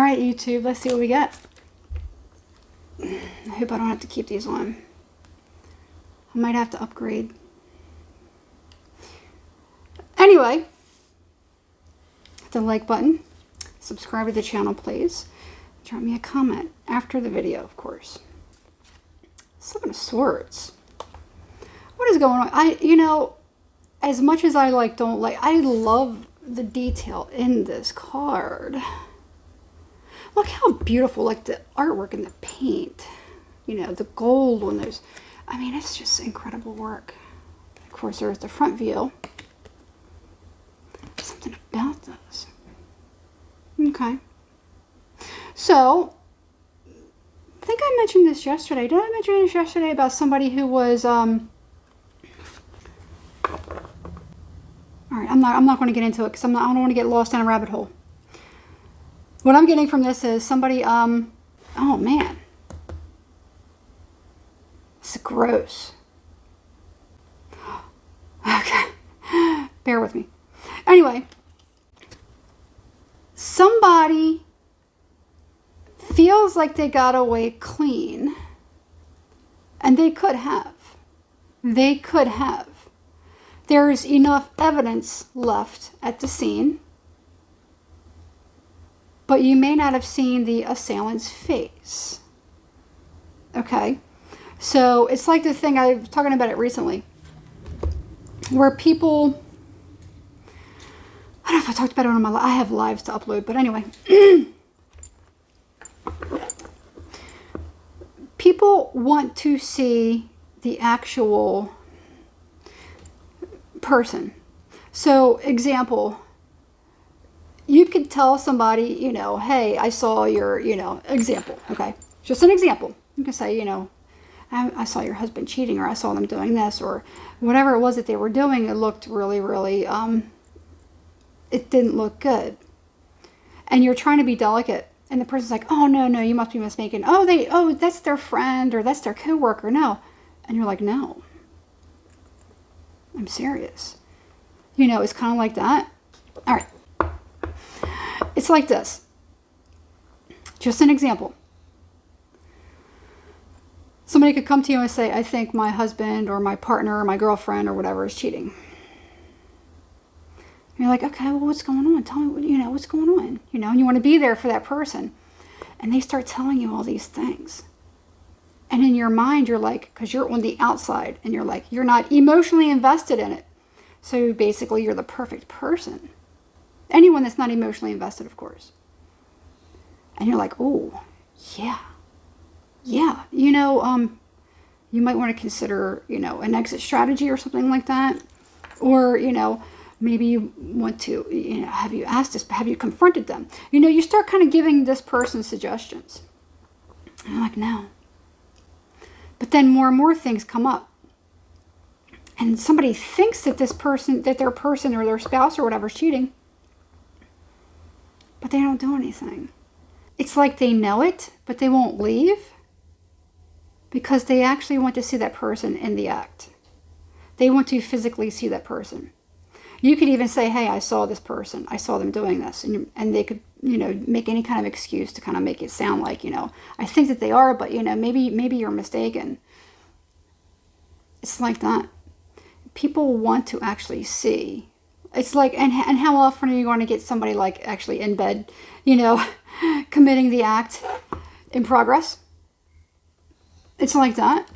right, YouTube, let's see what we get. I hope I don't have to keep these on. I might have to upgrade. Anyway, hit the like button. Subscribe to the channel, please. Drop me a comment after the video, of course. Seven of Swords. What is going on? You know, as much as I I love the detail in this card. Look how beautiful, like the artwork and the paint. You know, the gold on those. I mean, it's just incredible work. Of course, there's the front view. Something about this. Okay. So, I think I mentioned this yesterday. Did I mention this yesterday about somebody who was, Alright, I'm not going to get into it because I don't want to get lost in a rabbit hole. What I'm getting from this is somebody, oh man. It's gross. Okay. Bear with me. Anyway. Somebody feels like they got away clean. And they could have. They could have. There's enough evidence left at the scene. But you may not have seen the assailant's face. Okay? So it's like the thing, I was talking about it recently. Where people, I don't know if I talked about it on my live. I have lives to upload, but anyway. People want to see the actual person. So, example, you could tell somebody, you know, hey, I saw your, you know, example, okay? Just an example. You can say, you know, I saw your husband cheating, or I saw them doing this, or whatever it was that they were doing. It looked really, really, it didn't look good. And you're trying to be delicate. And the person's like, oh, no, you must be mistaken. Oh, that's their friend, or that's their coworker. No. And you're like, no. I'm serious. You know, it's kind of like that. All right. It's like this. Just an example. Somebody could come to you and say, I think my husband or my partner or my girlfriend or whatever is cheating. You're like, okay, well, what's going on? Tell me, you know, what's going on? You know, and you want to be there for that person. And they start telling you all these things. And in your mind, you're like, because you're on the outside, and you're like, you're not emotionally invested in it. So basically, you're the perfect person. Anyone that's not emotionally invested, of course. And you're like, oh, yeah. Yeah. You know, you might want to consider, you know, an exit strategy or something like that. Or, you know, maybe you want to, you know, have you asked this, have you confronted them? You know, you start kind of giving this person suggestions. And I'm like, no. But then more and more things come up. And somebody thinks that this person, that their person or their spouse or whatever is cheating. But they don't do anything. It's like they know it, but they won't leave. Because they actually want to see that person in the act. They want to physically see that person. You could even say, hey, I saw this person. I saw them doing this. And they could, you know, make any kind of excuse to kind of make it sound like, you know, I think that they are, but, you know, maybe you're mistaken. It's like that. People want to actually see. It's like, and how often are you going to get somebody like actually in bed, you know, committing the act in progress? It's like that.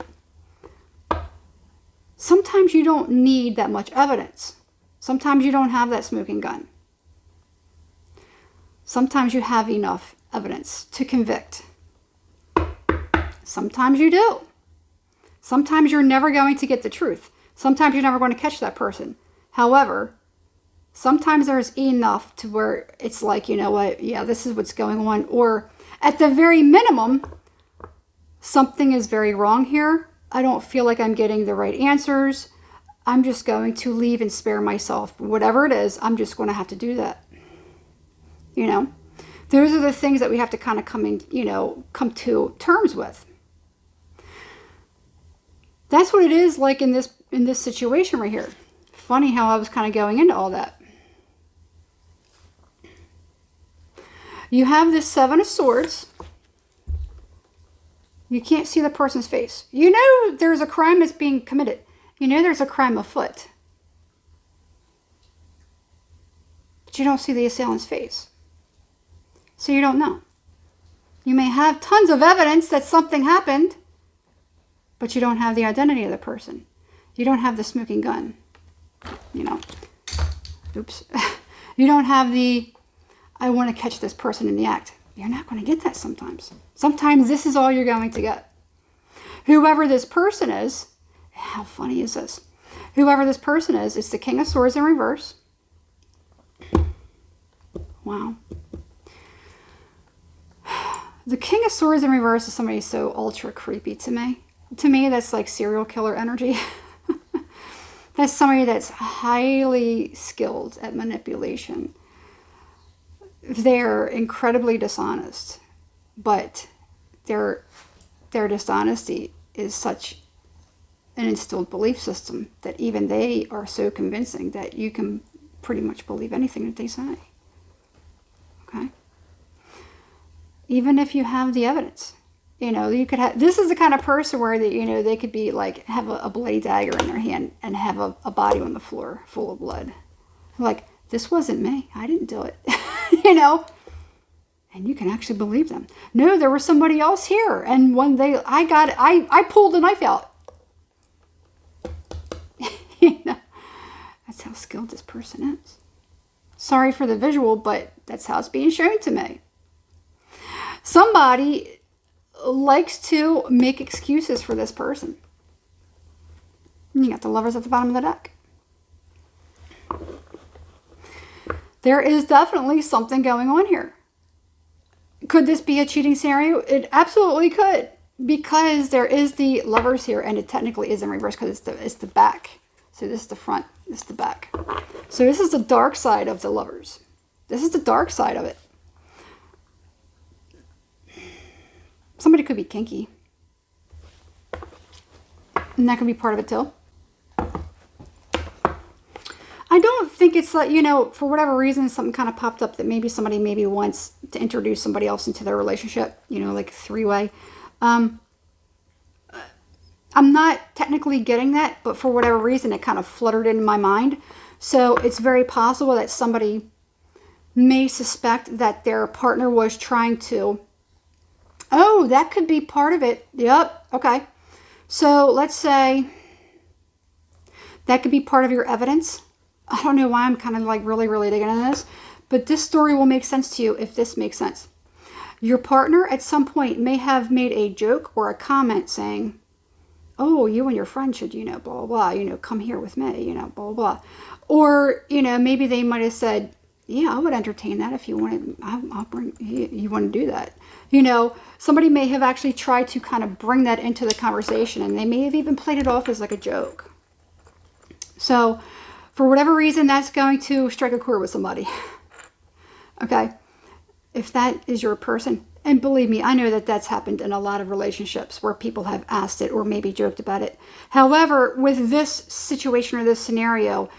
Sometimes you don't need that much evidence. Sometimes you don't have that smoking gun. Sometimes you have enough evidence to convict. Sometimes you do. Sometimes you're never going to get the truth. Sometimes you're never going to catch that person. However, sometimes there's enough to where it's like, you know what, yeah, this is what's going on. Or at the very minimum, something is very wrong here. I don't feel like I'm getting the right answers. I'm just going to leave and spare myself. Whatever it is, I'm just going to have to do that. You know, those are the things that we have to kind of come to terms with. That's what it is like in this situation right here. Funny how I was kind of going into all that. You have this Seven of Swords. You can't see the person's face. You know there's a crime that's being committed. You know there's a crime afoot. But you don't see the assailant's face. So you don't know. You may have tons of evidence that something happened, but you don't have the identity of the person. You don't have the smoking gun. You know. Oops. You don't have the, I want to catch this person in the act. You're not going to get that sometimes. Sometimes this is all you're going to get. Whoever this person is, how funny is this? Whoever this person is, it's the King of Swords in reverse. Wow. The King of Swords in reverse is somebody so ultra creepy to me. To me, that's like serial killer energy. That's somebody that's highly skilled at manipulation. They're incredibly dishonest, but their dishonesty is such an instilled belief system that even they are so convincing that you can pretty much believe anything that they say. Okay? Even if you have the evidence. You know, you could have, this is the kind of person where, they could be like, have a bloody dagger in their hand and have a body on the floor full of blood. Like, this wasn't me. I didn't do it. You know? And you can actually believe them. No, there was somebody else here. And when I pulled the knife out. You know? That's how skilled this person is. Sorry for the visual, but that's how it's being shown to me. Somebody likes to make excuses for this person. You got the Lovers at the bottom of the deck. There is definitely something going on here. Could this be a cheating scenario? It absolutely could, because there is the Lovers here, and it technically is in reverse because it's the back. So this is the front, this is the back. So this is the dark side of the Lovers. This is the dark side of it. Somebody could be kinky. And that could be part of it too. I don't think it's like, for whatever reason, something kind of popped up that maybe somebody wants to introduce somebody else into their relationship, like a three-way. I'm not technically getting that, but for whatever reason, it kind of fluttered into my mind. So it's very possible that somebody may suspect that their partner was trying to, oh, that could be part of it. Yep. Okay. So let's say that could be part of your evidence. I don't know why I'm kind of like really, really digging into this, but this story will make sense to you if this makes sense. Your partner at some point may have made a joke or a comment saying, oh, you and your friend should, blah, blah, blah, come here with me, blah, blah, blah. Or, maybe they might have said, yeah, I would entertain that if you wanted, I'll bring, you want to do that. Somebody may have actually tried to kind of bring that into the conversation, and they may have even played it off as like a joke. So for whatever reason, that's going to strike a chord with somebody. Okay. If that is your person, and believe me, I know that that's happened in a lot of relationships where people have asked it or maybe joked about it. However, with this situation or this scenario,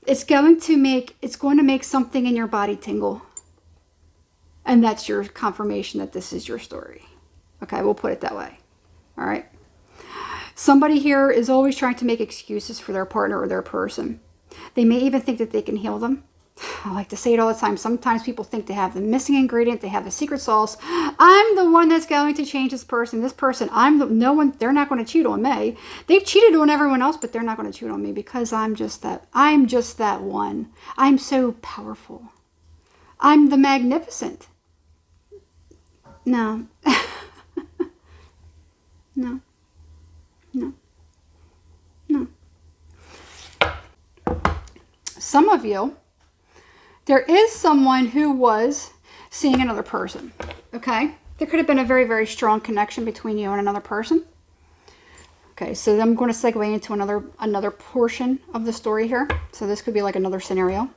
it's going to make something in your body tingle. And that's your confirmation that this is your story. Okay, we'll put it that way. All right. Somebody here is always trying to make excuses for their partner or their person. They may even think that they can heal them. I like to say it all the time. Sometimes people think they have the missing ingredient. They have the secret sauce. I'm the one that's going to change this person. This person, they're not going to cheat on me. They've cheated on everyone else, but they're not going to cheat on me because I'm just that one. I'm so powerful. I'm the magnificent. No. No. No. No. Some of you, there is someone who was seeing another person, okay? There could have been a very, very strong connection between you and another person. Okay, so I'm going to segue into another portion of the story here. So this could be like another scenario.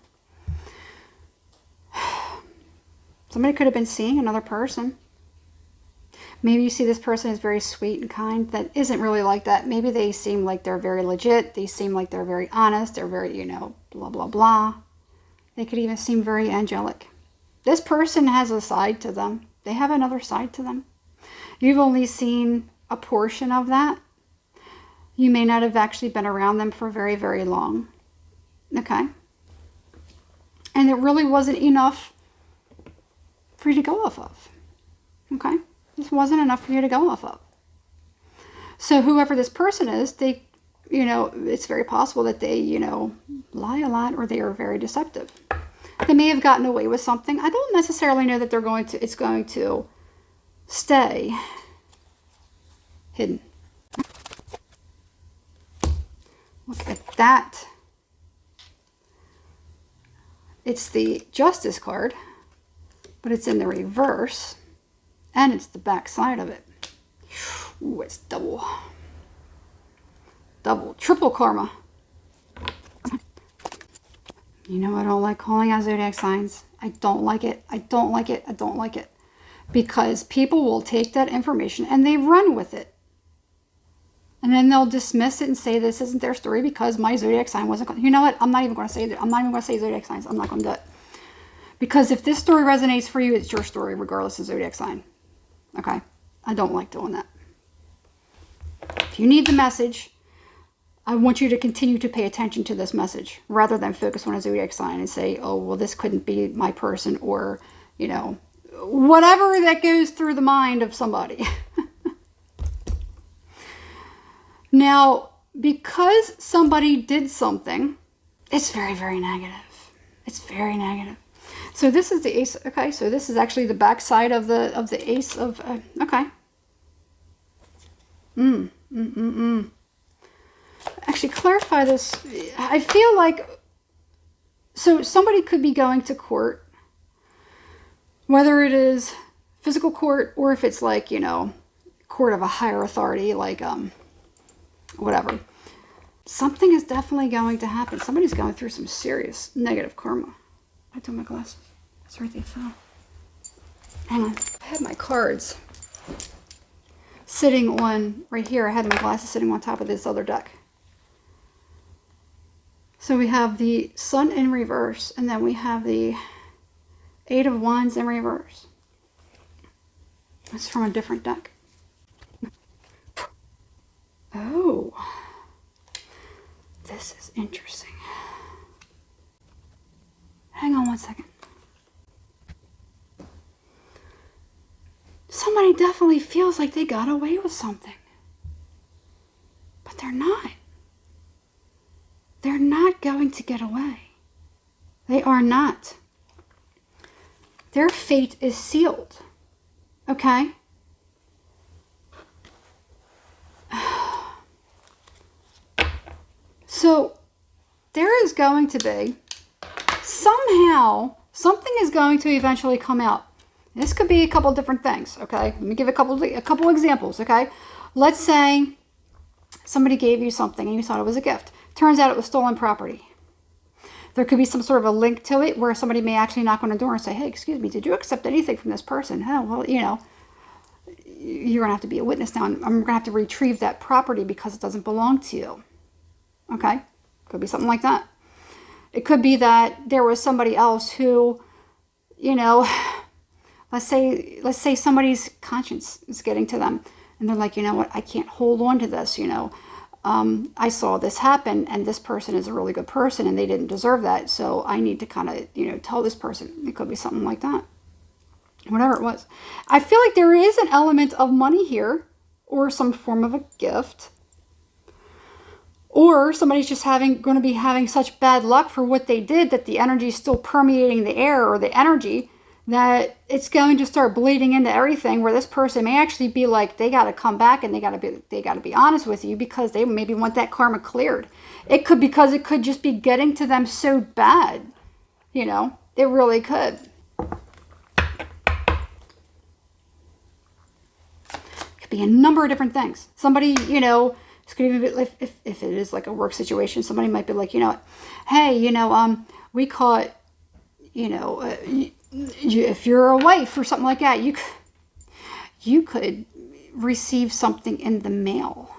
Somebody could have been seeing another person. Maybe you see this person is very sweet and kind. That isn't really like that. Maybe they seem like they're very legit. They seem like they're very honest. They're very, blah, blah, blah. They could even seem very angelic. This person has a side to them. They have another side to them. You've only seen a portion of that. You may not have actually been around them for very, very long. Okay? And it really wasn't enough for you to go off of. Okay? This wasn't enough for you to go off of. So whoever this person is, they, it's very possible that they, lie a lot, or they are very deceptive. They may have gotten away with something. I don't necessarily know that it's going to stay hidden. Look at that. It's the Justice card, but it's in the reverse, and it's the back side of it. Ooh, it's double, triple karma. You know, I don't like calling out zodiac signs. I don't like it. I don't like it. I don't like it. Because people will take that information and they run with it. And then they'll dismiss it and say this isn't their story because my zodiac sign wasn't. You know what? I'm not even going to say that. I'm not even going to say zodiac signs. I'm not going to do it. Because if this story resonates for you, it's your story regardless of zodiac sign. Okay? I don't like doing that. If you need the message, I want you to continue to pay attention to this message rather than focus on a zodiac sign and say, oh, well, this couldn't be my person, or, whatever that goes through the mind of somebody. Now, because somebody did something, it's very, very negative. It's very negative. So this is the ace. Okay, so this is actually the back side of the ace of, okay. Actually, clarify this. I feel like, so somebody could be going to court, whether it is physical court or if it's like, court of a higher authority, like, whatever. Something is definitely going to happen. Somebody's going through some serious negative karma. I took my glasses. That's right, they fell. Hang on. I had my cards sitting on, right here, I had my glasses sitting on top of this other deck. So we have the Sun in reverse, and then we have the Eight of Wands in reverse. It's from a different deck. Oh, this is interesting. Hang on one second. Somebody definitely feels like they got away with something. But they're not. They're not going to get away. They are not. Their fate is sealed. Okay? So, there is going to be, somehow, something is going to eventually come out. This could be a couple different things, okay? Let me give a couple examples, okay? Let's say somebody gave you something and you thought it was a gift. Turns out it was stolen property. There could be some sort of a link to it where somebody may actually knock on the door and say, hey, excuse me, did you accept anything from this person? Oh, well, you're going to have to be a witness now. I'm going to have to retrieve that property because it doesn't belong to you. Okay? Could be something like that. It could be that there was somebody else who, let's say somebody's conscience is getting to them. And they're like, you know what, I can't hold on to this, I saw this happen and this person is a really good person and they didn't deserve that. So I need to kind of, tell this person. It could be something like that. Whatever it was. I feel like there is an element of money here or some form of a gift. Or somebody's just going to be having such bad luck for what they did that the energy is still permeating the air or the energy that it's going to start bleeding into everything, where this person may actually be like, they got to come back and they got to be honest with you because they maybe want that karma cleared. It could just be getting to them so bad, it really could. It could be a number of different things. Somebody, it could even be if it is like a work situation, somebody might be like, hey, we caught, if you're a wife or something like that, you could receive something in the mail.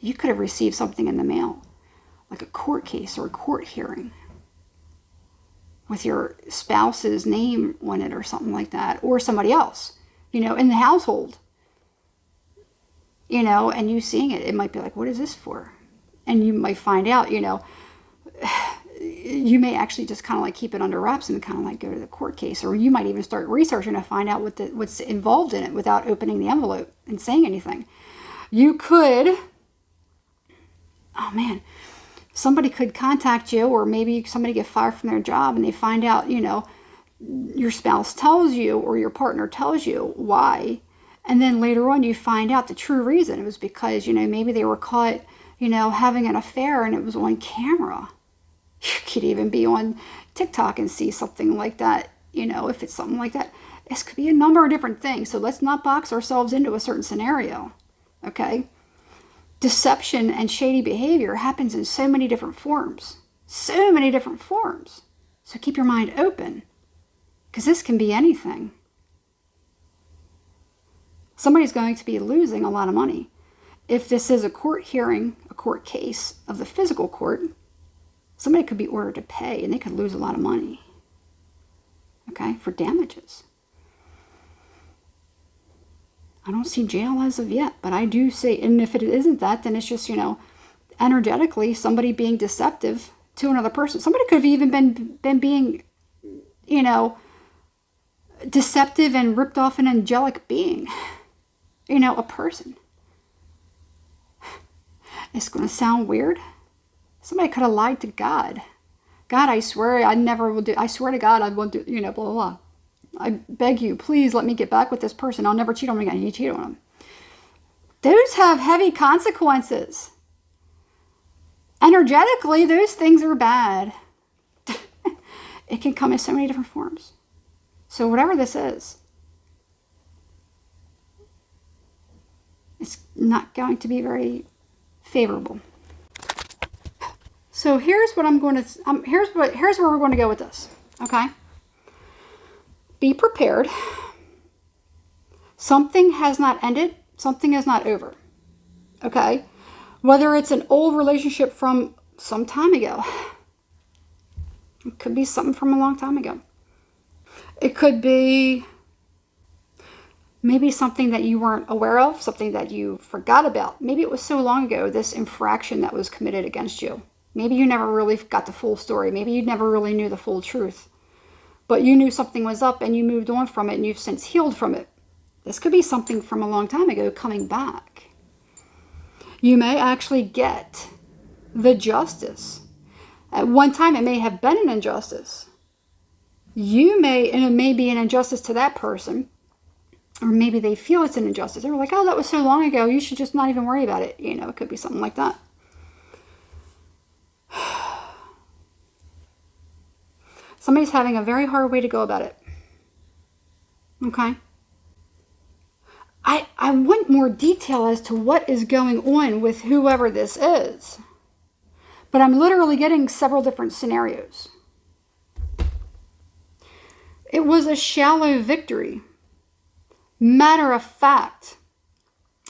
You could have received something in the mail, like a court case or a court hearing. with your spouse's name on it or something like that, or somebody else, in the household, and you seeing it, it might be like, what is this for? And you might find out, you may actually just kind of like keep it under wraps and kind of like go to the court case, or you might even start researching to find out what's involved in it without opening the envelope and saying anything. You could, oh man, somebody could contact you, or maybe somebody get fired from their job and they find out, your spouse tells you or your partner tells you why. And then later on you find out the true reason. It was because, maybe they were caught, having an affair and it was on camera. You could even be on TikTok and see something like that, if it's something like that. This could be a number of different things. So let's not box ourselves into a certain scenario, okay? Deception and shady behavior happens in so many different forms. So many different forms. So keep your mind open, because this can be anything. Somebody's going to be losing a lot of money. If this is a court hearing, a court case of the physical court, somebody could be ordered to pay and they could lose a lot of money, okay, for damages. I don't see jail as of yet, but I do see, and if it isn't that, then it's just, energetically somebody being deceptive to another person. Somebody could have even been being, deceptive and ripped off an angelic being, a person. It's going to sound weird. Somebody could have lied to God. God, I swear I never will do, I swear to God I won't do, blah, blah, blah. I beg you, please let me get back with this person. I'll never cheat on him again. You cheat on him. Those have heavy consequences. Energetically, those things are bad. It can come in so many different forms. So whatever this is, it's not going to be very favorable. So here's what I'm going to, here's where we're going to go with this, okay? Be prepared. Something has not ended. Something is not over, okay? Whether it's an old relationship from some time ago. It could be something from a long time ago. It could be maybe something that you weren't aware of, something that you forgot about. Maybe it was so long ago, this infraction that was committed against you. Maybe you never really got the full story. Maybe you never really knew the full truth. But you knew something was up and you moved on from it and you've since healed from it. This could be something from a long time ago coming back. You may actually get the justice. At one time, it may have been an injustice. You may, and it may be an injustice to that person, or maybe they feel it's an injustice. They're like, oh, that was so long ago, you should just not even worry about it. It could be something like that. Somebody's having a very hard way to go about it. Okay? I want more detail as to what is going on with whoever this is. But I'm literally getting several different scenarios. It was a shallow victory. Matter of fact.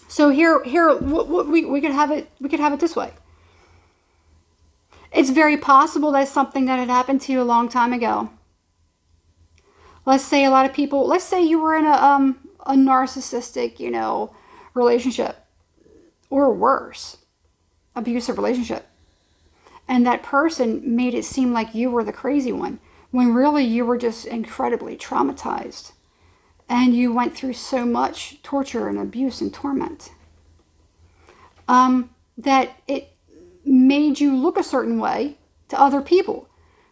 So here we could have it this way. It's very possible that's something that had happened to you a long time ago. Let's say a lot of people, let's say you were in a narcissistic, relationship, or worse, abusive relationship. And that person made it seem like you were the crazy one, when really you were just incredibly traumatized. And you went through so much torture and abuse and torment. That it made you look a certain way to other people.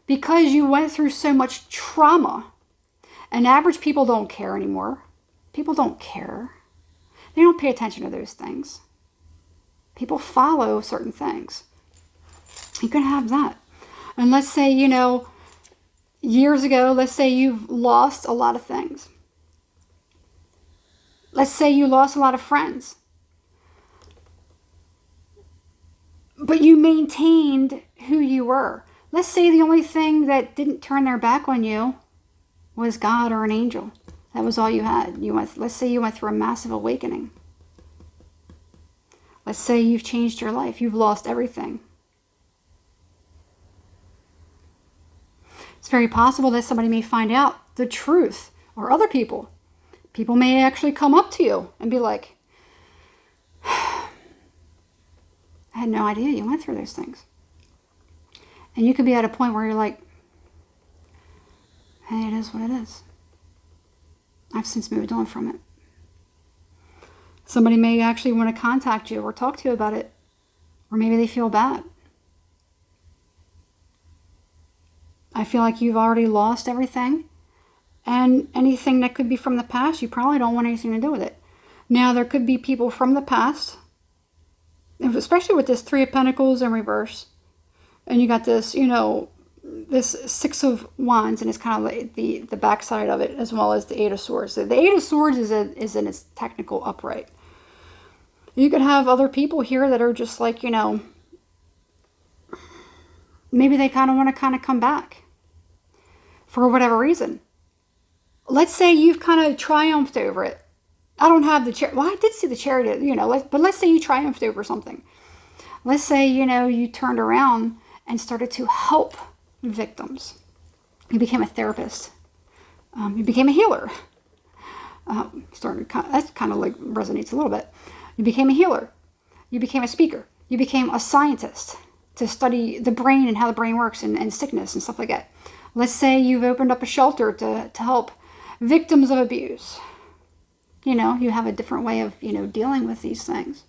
Because you went through so much trauma. And average people don't care anymore. People don't care. They don't pay attention to those things. People follow certain things. You can have that. And let's say, years ago, let's say you've lost a lot of things. Let's say you lost a lot of friends. But you maintained who you were. Let's say the only thing that didn't turn their back on you was God or an angel. That was all you had. Let's say you went through a massive awakening. Let's say you've changed your life. You've lost everything. It's very possible that somebody may find out the truth, or other people. People may actually come up to you and be like, I had no idea you went through those things. And you could be at a point where you're like, hey, it is what it is. I've since moved on from it. Somebody may actually want to contact you or talk to you about it. Or maybe they feel bad. I feel like you've already lost everything. And anything that could be from the past, you probably don't want anything to do with it. Now, there could be people from the past, especially with this Three of Pentacles in reverse. And you got this, this Six of Wands, and it's kind of like the backside of it, as well as the Eight of Swords. So the Eight of Swords is in its technical upright. You could have other people here that are just like, maybe they kind of want to come back for whatever reason. Let's say you've kind of triumphed over it. I don't have the Chariot. Well, I did see the Chariot, but let's say you triumphed over something. Let's say, you turned around and started to help victims. You became a therapist. You became a healer. That kind of like resonates a little bit. You became a healer. You became a speaker. You became a scientist to study the brain and how the brain works and sickness and stuff like that. Let's say you've opened up a shelter to help victims of abuse. You have a different way of, dealing with these things.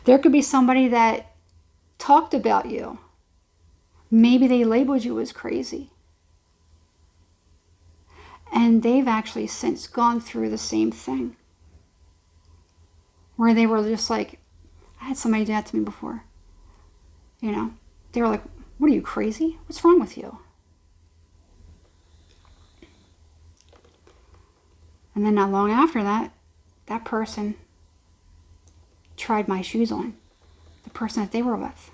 There could be somebody that talked about you. Maybe they labeled you as crazy. And they've actually since gone through the same thing. Where they were just like, I had somebody do that to me before. They were like, what are you, crazy? What's wrong with you? And then not long after that, that person tried my shoes on. The person that they were with.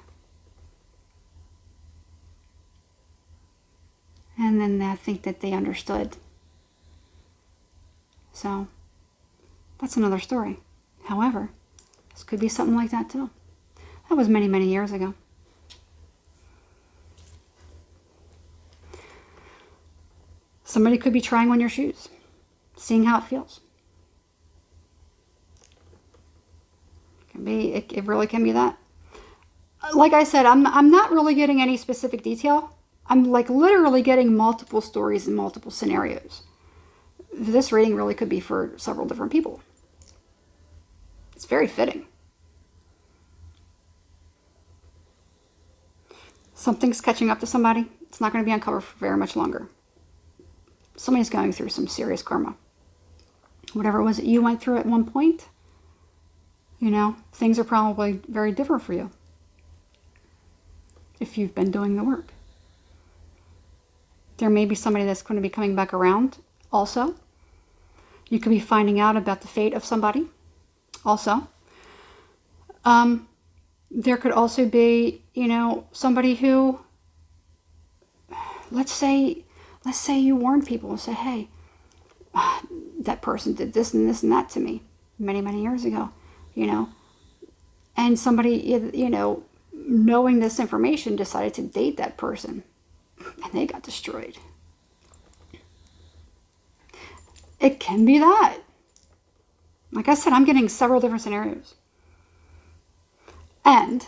And then I think that they understood. So, that's another story. However, this could be something like that too. That was many, many years ago. Somebody could be trying on your shoes, seeing how it feels. It really can be that. Like I said, I'm not really getting any specific detail. I'm like literally getting multiple stories and multiple scenarios. This reading really could be for several different people. It's very fitting. Something's catching up to somebody. It's not going to be uncovered for very much longer. Somebody's going through some serious karma. Whatever it was that you went through at one point, things are probably very different for you if you've been doing the work. There may be somebody that's going to be coming back around also. You could be finding out about the fate of somebody also. There could also be, somebody who, let's say you warned people and say, hey, that person did this and this and that to me many, many years ago, and somebody, knowing this information decided to date that person and they got destroyed. It can be that. Like I said, I'm getting several different scenarios. And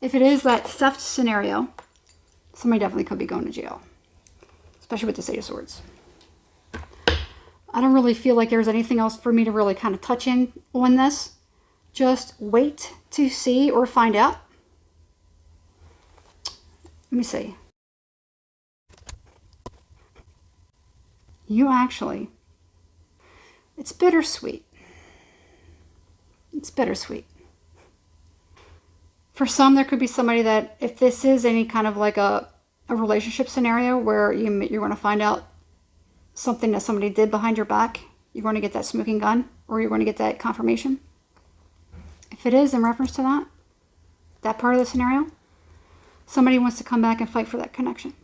if it is that theft scenario, somebody definitely could be going to jail. Especially with the Eight of Swords. I don't really feel like there's anything else for me to really kind of touch in on this. Just wait to see or find out. Let me see. You actually, it's bittersweet. It's bittersweet. For some, there could be somebody that, if this is any kind of like a relationship scenario where you're going to find out something that somebody did behind your back, you're going to get that smoking gun, or you're going to get that confirmation. If it is in reference to that part of the scenario, somebody wants to come back and fight for that connection.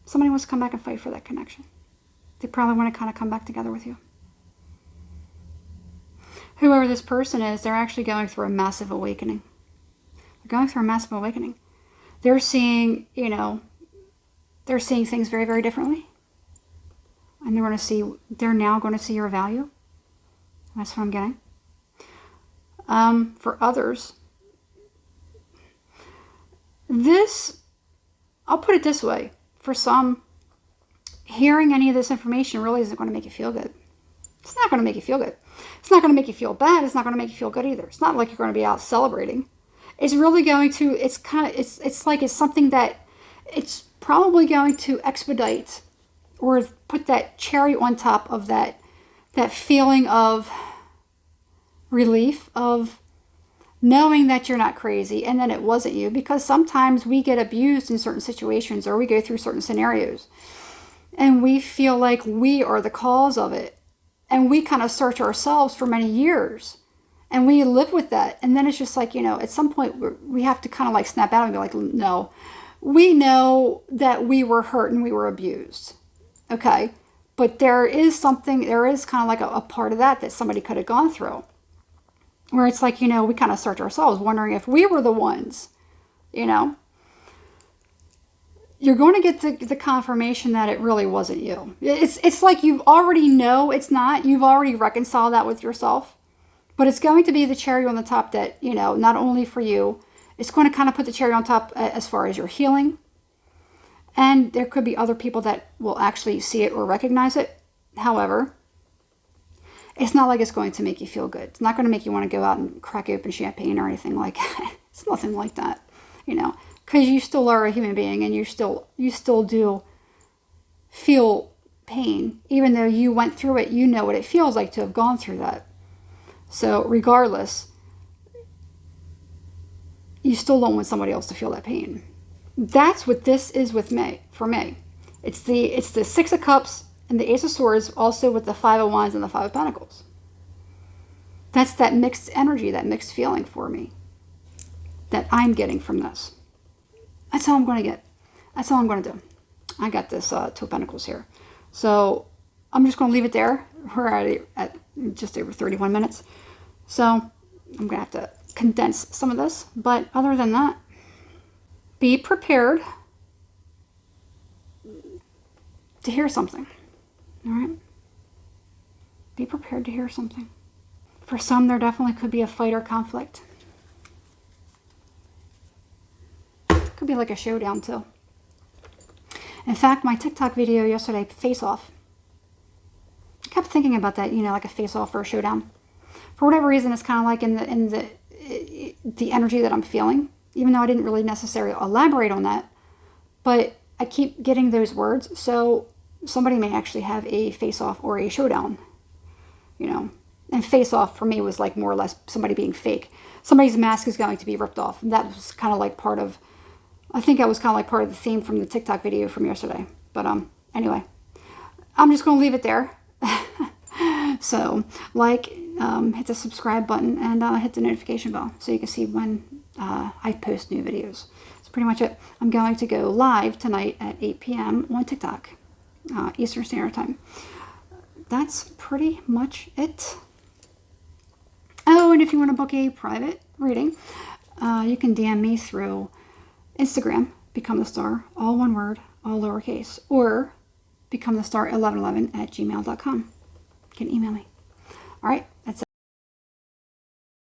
Somebody wants to come back and fight for that connection. They probably want to kind of come back together with you. Whoever this person is, they're actually going through a massive awakening. They're going through a massive awakening. They're seeing, they're seeing things very, very differently. And they're now going to see your value. That's what I'm getting. For others, I'll put it this way. For some, hearing any of this information really isn't going to make you feel good. It's not going to make you feel good. It's not going to make you feel bad. It's not going to make you feel good either. It's not like you're going to be out celebrating. It's really going to, it's something that it's probably going to expedite or put that cherry on top of that feeling of relief, of knowing that you're not crazy and then it wasn't you. Because sometimes we get abused in certain situations or we go through certain scenarios and we feel like we are the cause of it. And we kind of search ourselves for many years and we live with that. And then it's just like, at some point we have to kind of like snap out and be like, no, we know that we were hurt and we were abused. Okay. But there is kind of like a part of that somebody could have gone through where it's like, we kind of search ourselves wondering if we were the ones, You're going to get the confirmation that it really wasn't you. It's like you already know it's not. You've already reconciled that with yourself. But it's going to be the cherry on the top that, not only for you, it's going to kind of put the cherry on top as far as your healing. And there could be other people that will actually see it or recognize it. However, it's not like it's going to make you feel good. It's not going to make you want to go out and crack open champagne or anything like that. It's nothing like that, Because you still are a human being and you still do feel pain. Even though you went through it, you know what it feels like to have gone through that. So regardless, you still don't want somebody else to feel that pain. That's what this is for me. It's the Six of Cups and the Ace of Swords, also with the Five of Wands and the Five of Pentacles. That's that mixed energy, that mixed feeling for me that I'm getting from this. That's all I'm going to get. That's all I'm going to do. I got this Two of Pentacles here. So I'm just going to leave it there. We're already at just over 31 minutes. So I'm going to have to condense some of this. But other than that, be prepared to hear something. All right? Be prepared to hear something. For some, there definitely could be a fight or conflict. Could be like a showdown too. In fact, my TikTok video yesterday, face off. I kept thinking about that, like a face off or a showdown. For whatever reason, it's kind of like in the energy that I'm feeling, even though I didn't really necessarily elaborate on that. But I keep getting those words, so somebody may actually have a face off or a showdown, And face off for me was like more or less somebody being fake. Somebody's mask is going to be ripped off. And that was kind of like part of the theme from the TikTok video from yesterday. But anyway, I'm just going to leave it there. So hit the subscribe button and hit the notification bell so you can see when I post new videos. That's pretty much it. I'm going to go live tonight at 8 p.m. on TikTok, Eastern Standard Time. That's pretty much it. Oh, and if you want to book a private reading, you can DM me through Instagram, becomethestar, all one word, all lowercase, or becomethestar1111@gmail.com. You can email me. All right.